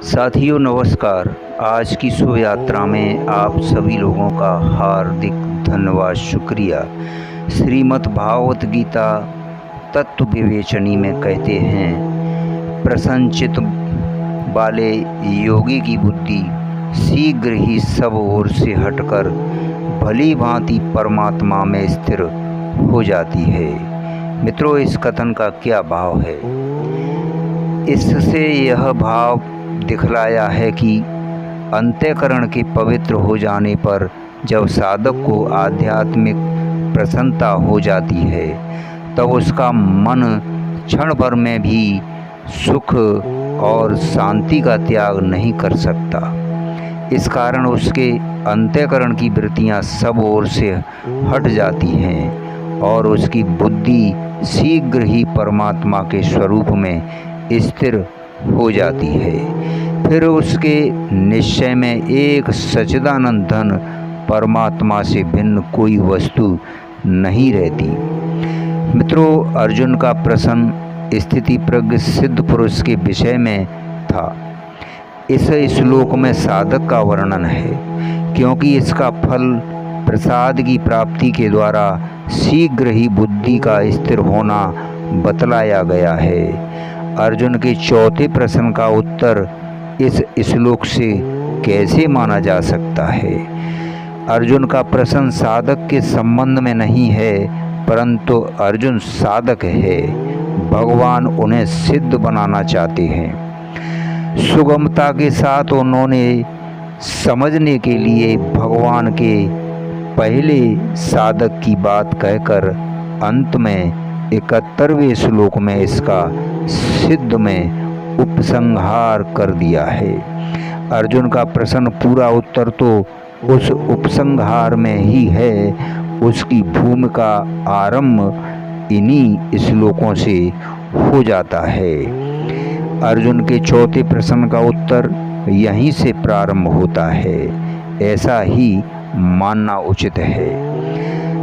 साथियों नमस्कार। आज की शोभा यात्रा में आप सभी लोगों का हार्दिक धन्यवाद, शुक्रिया। श्रीमद् भागवत गीता तत्व विवेचनी में कहते हैं, प्रसन्नचित्त वाले योगी की बुद्धि शीघ्र ही सब ओर से हटकर भली भांति परमात्मा में स्थिर हो जाती है। मित्रों, इस कथन का क्या भाव है? इससे यह भाव दिखलाया है कि अंतःकरण के पवित्र हो जाने पर जब साधक को आध्यात्मिक प्रसन्नता हो जाती है, तब उसका मन क्षण भर में भी सुख और शांति का त्याग नहीं कर सकता। इस कारण उसके अंतःकरण की वृत्तियां सब ओर से हट जाती हैं और उसकी बुद्धि शीघ्र ही परमात्मा के स्वरूप में स्थिर हो जाती है। फिर उसके निश्चय में एक सच्चिदानंद धन परमात्मा से भिन्न कोई वस्तु नहीं रहती। मित्रों, अर्जुन का प्रश्न स्थिति प्रज्ञ सिद्ध पुरुष के विषय में था। इस श्लोक में साधक का वर्णन है, क्योंकि इसका फल प्रसाद की प्राप्ति के द्वारा शीघ्र ही बुद्धि का स्थिर होना बतलाया गया है। अर्जुन के चौथे प्रश्न का उत्तर इस श्लोक से कैसे माना जा सकता है? अर्जुन का प्रश्न साधक के संबंध में नहीं है, परंतु अर्जुन साधक है। भगवान उन्हें सिद्ध बनाना चाहते हैं। सुगमता के साथ उन्होंने समझने के लिए भगवान के पहले साधक की बात कहकर अंत में 71वें श्लोक में इसका सिद्ध में उपसंहार कर दिया है। अर्जुन का प्रश्न पूरा उत्तर तो उस उपसंहार में ही है। उसकी भूमिका आरंभ इन्हीं श्लोकों से हो जाता है। अर्जुन के चौथे प्रश्न का उत्तर यहीं से प्रारंभ होता है, ऐसा ही मानना उचित है।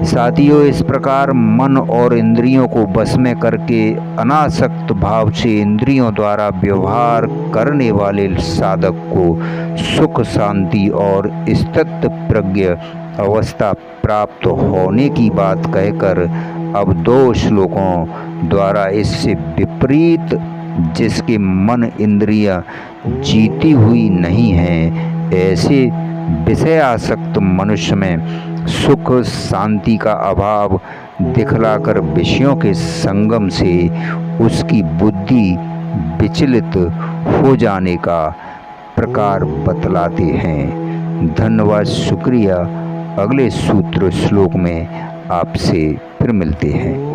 साथियों, इस प्रकार मन और इंद्रियों को बस में करके अनासक्त भाव से इंद्रियों द्वारा व्यवहार करने वाले साधक को सुख, शांति और स्थित प्रज्ञ अवस्था प्राप्त होने की बात कहकर अब 2 श्लोकों द्वारा इससे विपरीत, जिसके मन इंद्रियां जीती हुई नहीं हैं, ऐसे विषय आसक्त मनुष्य में सुख शांति का अभाव दिखलाकर विषयों के संगम से उसकी बुद्धि विचलित हो जाने का प्रकार बतलाते हैं। धन्यवाद, शुक्रिया। अगले सूत्र श्लोक में आपसे फिर मिलते हैं।